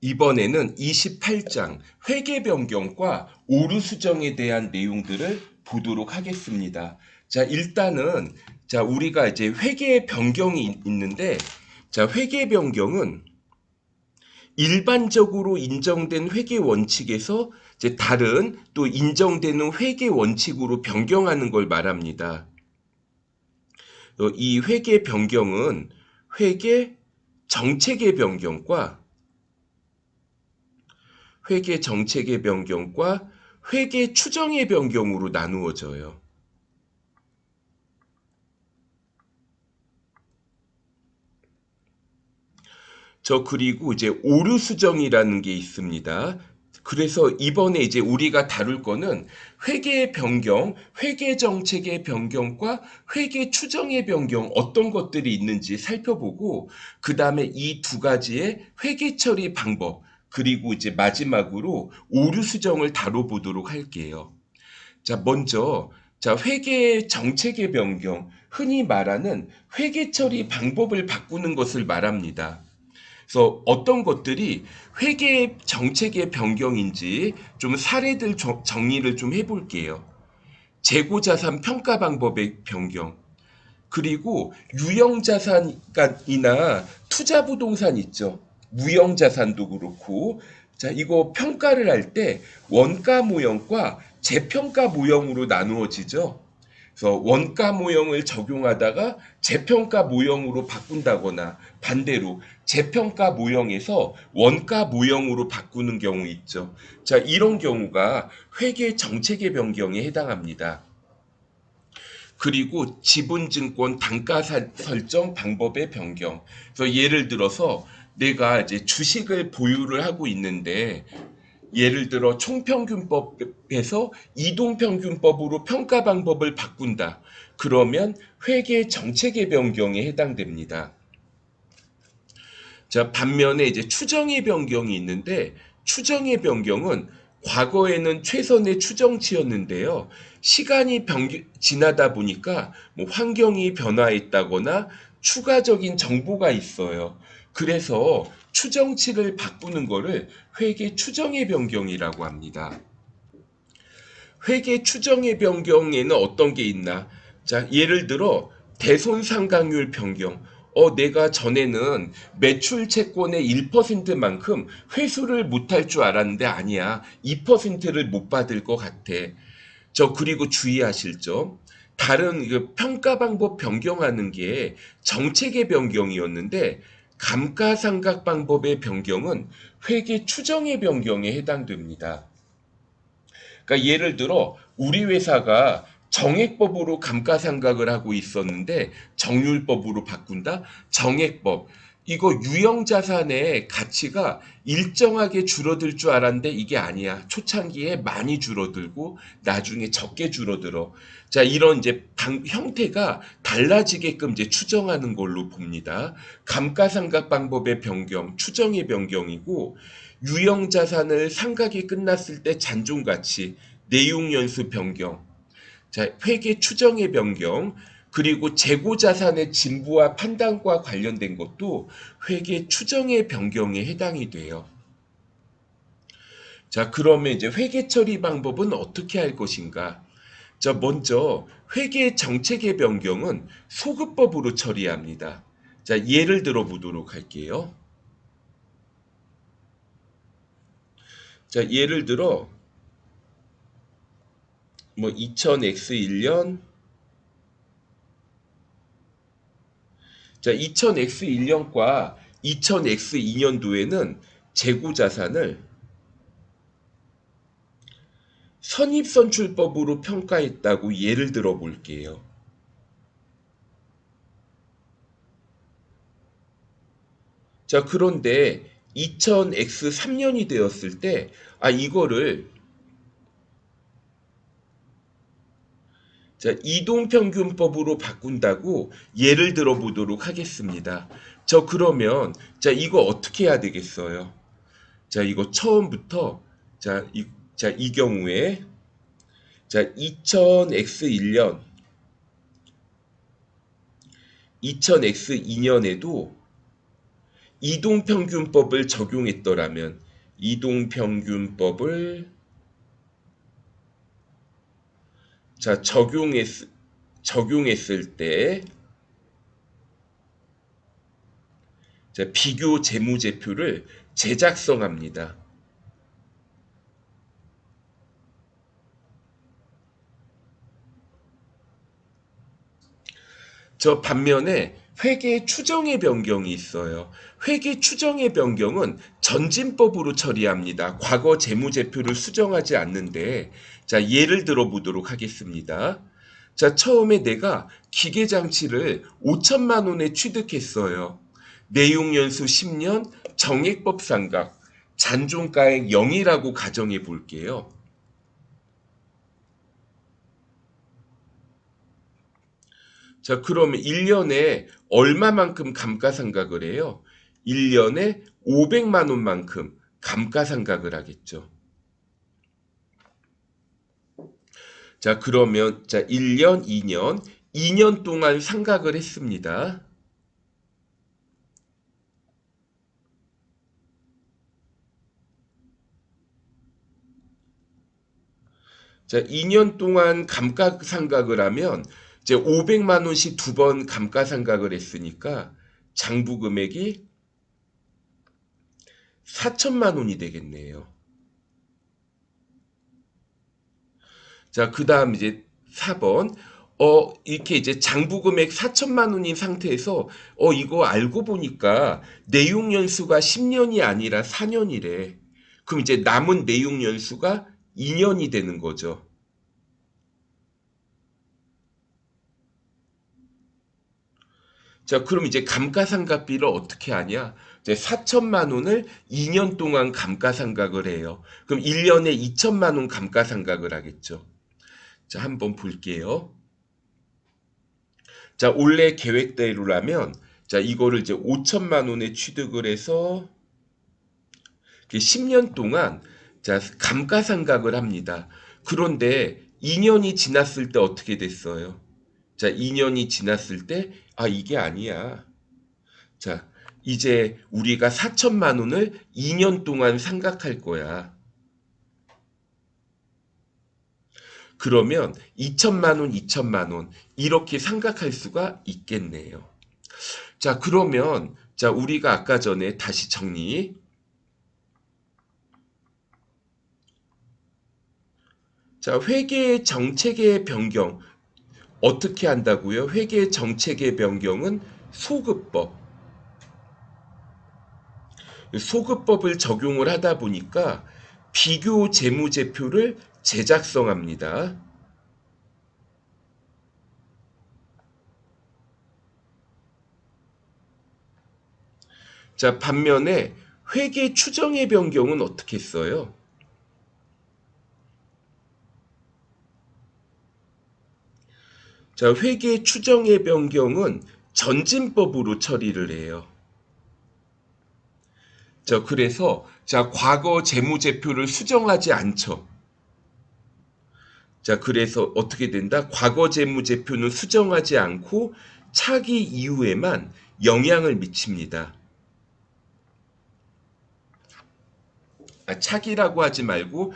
이번에는 28장 회계 변경과 오류 수정에 대한 내용들을 보도록 하겠습니다. 자, 일단은 우리가 이제 회계 변경이 있는데, 회계 변경은 일반적으로 인정된 회계 원칙에서 이제 다른 또 인정되는 회계 원칙으로 변경하는 걸 말합니다. 이 회계 변경은 회계 정책의 변경과 회계 정책의 변경과 회계 추정의 변경으로 나누어져요. 그리고 이제 오류 수정이라는 게 있습니다. 그래서 이번에 이제 우리가 다룰 거는 회계 변경, 회계 정책의 변경과 회계 추정의 변경 어떤 것들이 있는지 살펴보고 그 다음에 이 두 가지의 회계 처리 방법 그리고 이제 마지막으로 오류 수정을 다뤄보도록 할게요. 먼저 회계 정책의 변경, 흔히 말하는 회계 처리 방법을 바꾸는 것을 말합니다. 그래서 어떤 것들이 회계 정책의 변경인지 좀 사례들 정리를 좀 해볼게요. 재고자산 평가 방법의 변경, 그리고 유형자산이나 투자부동산 있죠. 무형자산도 그렇고, 이거 평가를 할 때 원가 모형과 재평가 모형으로 나누어지죠. 그래서 원가 모형을 적용하다가 재평가 모형으로 바꾼다거나 반대로 재평가 모형에서 원가 모형으로 바꾸는 경우 있죠. 이런 경우가 회계 정책의 변경에 해당합니다. 그리고 지분증권 단가 설정 방법의 변경. 그래서 예를 들어서 내가 이제 주식을 보유를 하고 있는데 예를 들어 총평균법에서 이동평균법으로 평가 방법을 바꾼다. 그러면 회계 정책의 변경에 해당됩니다. 반면에 이제 추정의 변경이 있는데 추정의 변경은 과거에는 최선의 추정치였는데요. 시간이 지나다 보니까 뭐 환경이 변화했다거나 추가적인 정보가 있어요. 그래서 추정치를 바꾸는 거를 회계 추정의 변경이라고 합니다. 회계 추정의 변경에는 어떤 게 있나? 예를 들어 대손상각률 변경. 내가 전에는 매출 채권의 1%만큼 회수를 못할 줄 알았는데 아니야. 2%를 못 받을 것 같아. 그리고 주의하실 점. 다른 평가 방법 변경하는 게 정책의 변경이었는데 감가상각 방법의 변경은 회계 추정의 변경에 해당됩니다. 그러니까 예를 들어 우리 회사가 정액법으로 감가상각을 하고 있었는데 정률법으로 바꾼다? 정액법. 이거 유형자산의 가치가 일정하게 줄어들 줄 알았는데 이게 아니야. 초창기에 많이 줄어들고 나중에 적게 줄어들어. 이런 이제 형태가 달라지게끔 이제 추정하는 걸로 봅니다. 감가상각 방법의 변경, 추정의 변경이고 유형자산을 상각이 끝났을 때 잔존가치, 내용연수 변경, 회계 추정의 변경, 그리고 재고자산의 진부와 판단과 관련된 것도 회계 추정의 변경에 해당이 돼요. 그러면 이제 회계 처리 방법은 어떻게 할 것인가? 먼저 회계 정책의 변경은 소급법으로 처리합니다. 예를 들어 보도록 할게요. 예를 들어 2000X1년 2000X1년과 2000X2년도에는 재고자산을 선입선출법으로 평가했다고 예를 들어 볼게요. 그런데 2000X3년이 되었을 때, 이거를 이동평균법으로 바꾼다고 예를 들어 보도록 하겠습니다. 그러면, 이거 어떻게 해야 되겠어요? 이거 처음부터, 이 경우에, 2000X1년, 2000X2년에도 이동평균법을 적용했더라면 이동평균법을 자 적용했을 때 자, 비교 재무제표를 재작성합니다. 저 반면에 회계 추정의 변경이 있어요. 회계 추정의 변경은 전진법으로 처리합니다. 과거 재무제표를 수정하지 않는데, 자, 예를 들어 보도록 하겠습니다. 자, 처음에 내가 기계장치를 5천만 원에 취득했어요. 내용연수 10년, 정액법 상각, 잔존가액 0이라고 가정해 볼게요. 자, 그러면 1년에 얼마만큼 감가상각을 해요? 1년에 500만 원만큼 감가상각을 하겠죠. 자, 그러면 자, 1년, 2년 동안 상각을 했습니다. 자, 2년 동안 감가상각을 하면 이제 500만 원씩 두 번 감가상각을 했으니까 장부 금액이 4천만 원이 되겠네요. 자, 그다음 이제 4번. 이렇게 이제 장부 금액 4천만 원인 상태에서 이거 알고 보니까 내용 연수가 10년이 아니라 4년이래. 그럼 이제 남은 내용 연수가 2년이 되는 거죠. 자, 그럼 이제 감가상각비를 어떻게 하냐? 이제 4천만 원을 2년 동안 감가상각을 해요. 그럼 1년에 2천만 원 감가상각을 하겠죠. 자, 한번 볼게요. 자, 원래 계획대로라면 자, 이거를 이제 5천만 원에 취득을 해서 10년 동안 자, 감가상각을 합니다. 그런데 2년이 지났을 때 어떻게 됐어요? 자, 2년이 지났을 때 이게 아니야. 자, 이제 우리가 4천만 원을 2년 동안 상각할 거야. 그러면 2천만 원, 2천만 원 이렇게 상각할 수가 있겠네요. 자, 그러면 자, 우리가 아까 전에 다시 정리. 자, 회계 정책의 변경 어떻게 한다고요? 회계 정책의 변경은 소급법. 소급법을 적용을 하다 보니까 비교 재무제표를 재작성합니다. 자, 반면에 회계 추정의 변경은 어떻게 써요? 자, 회계 추정의 변경은 전진법으로 처리를 해요. 자, 그래서 자, 과거 재무제표를 수정하지 않죠. 자, 그래서 어떻게 된다? 과거 재무제표는 수정하지 않고 차기 이후에만 영향을 미칩니다. 차기라고 하지 말고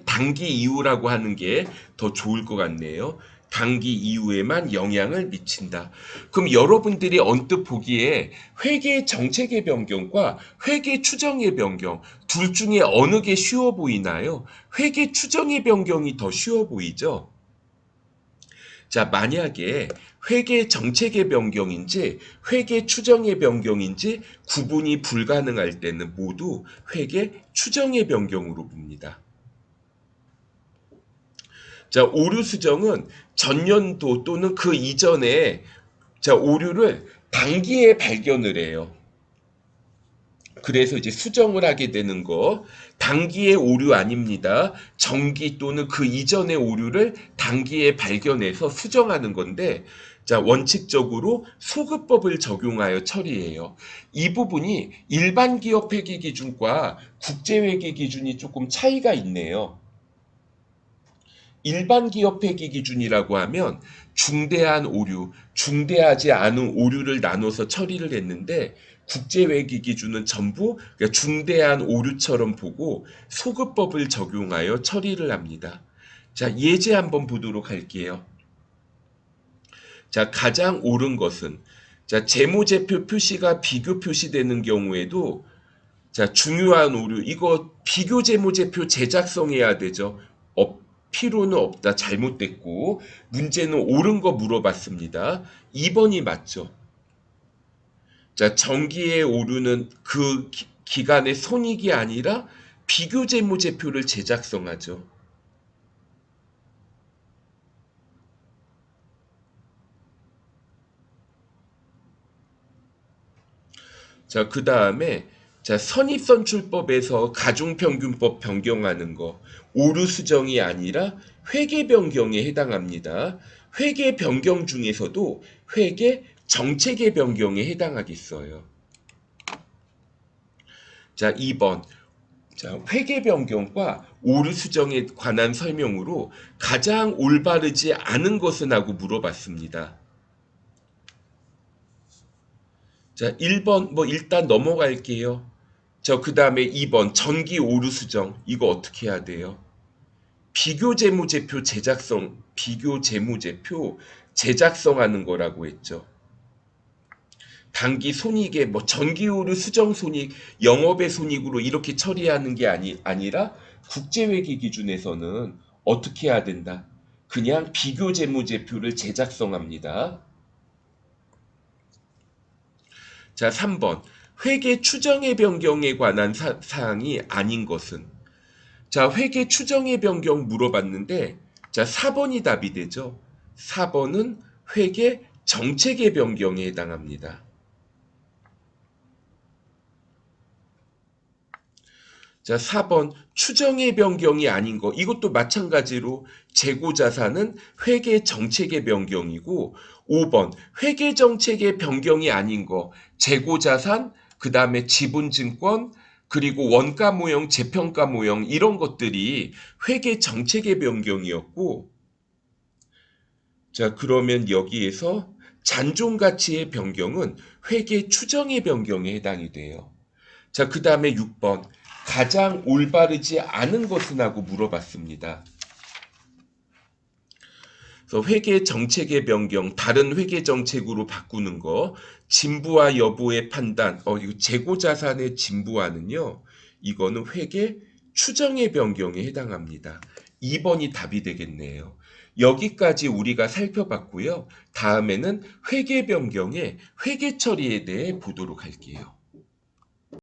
단기 이후라고 하는 게 더 좋을 것 같네요. 단기 이후에만 영향을 미친다. 그럼 여러분들이 언뜻 보기에 회계 정책의 변경과 회계 추정의 변경 둘 중에 어느 게 쉬워 보이나요? 회계 추정의 변경이 더 쉬워 보이죠? 자, 만약에 회계 정책의 변경인지 회계 추정의 변경인지 구분이 불가능할 때는 모두 회계 추정의 변경으로 봅니다. 자, 오류 수정은 전년도 또는 그 이전에 자, 오류를 단기에 발견을 해요. 그래서 이제 수정을 하게 되는 거 단기의 오류 아닙니다. 정기 또는 그 이전의 오류를 단기에 발견해서 수정하는 건데 자, 원칙적으로 소급법을 적용하여 처리해요. 이 부분이 일반 기업 회계 기준과 국제 회계 기준이 조금 차이가 있네요. 일반 기업 회계 기준이라고 하면 중대한 오류, 중대하지 않은 오류를 나눠서 처리를 했는데 국제회계 기준은 전부 그러니까 중대한 오류처럼 보고 소급법을 적용하여 처리를 합니다. 자, 예제 한번 보도록 할게요. 자, 가장 옳은 것은 자, 재무제표 표시가 비교 표시되는 경우에도 자, 중요한 오류 이거 비교 재무제표 제작성해야 되죠. 필요는 없다. 잘못됐고 문제는 옳은 거 물어봤습니다. 2번이 맞죠. 자, 정기의 오류는 그 기간의 손익이 아니라 비교 재무제표를 제작성하죠. 자, 그 다음에 자, 선입선출법에서 가중평균법 변경하는 거 오류 수정이 아니라 회계 변경에 해당합니다. 회계 변경 중에서도 회계 정책의 변경에 해당하겠어요. 자, 2번. 자, 회계 변경과 오류 수정에 관한 설명으로 가장 올바르지 않은 것은 하고 물어봤습니다. 자, 1번 뭐 일단 넘어갈게요. 그 다음에 2번 전기 오류 수정 이거 어떻게 해야 돼요? 비교 재무제표 제작성, 비교 재무제표 제작성하는 거라고 했죠. 단기 손익에 뭐 전기 오류 수정 손익, 영업의 손익으로 이렇게 처리하는 게 아니라 국제회계 기준에서는 어떻게 해야 된다? 그냥 비교 재무제표를 제작성합니다. 자, 3번. 회계 추정의 변경에 관한 사항이 아닌 것은 자, 회계 추정의 변경 물어봤는데 자, 4번이 답이 되죠. 4번은 회계 정책의 변경에 해당합니다. 자, 4번 추정의 변경이 아닌 거 이것도 마찬가지로 재고자산은 회계 정책의 변경이고 5번 회계 정책의 변경이 아닌 거 재고자산 그 다음에 지분증권 그리고 원가 모형 재평가 모형 이런 것들이 회계 정책의 변경이었고 자, 그러면 여기에서 잔존 가치의 변경은 회계 추정의 변경에 해당이 돼요. 자, 그 다음에 6번 가장 올바르지 않은 것은 하고 물어봤습니다. 그래서 회계 정책의 변경, 다른 회계 정책으로 바꾸는 거, 진부와 여부의 판단, 이거 재고자산의 진부와는요, 이거는 회계 추정의 변경에 해당합니다. 2번이 답이 되겠네요. 여기까지 우리가 살펴봤고요. 다음에는 회계 변경의 회계 처리에 대해 보도록 할게요.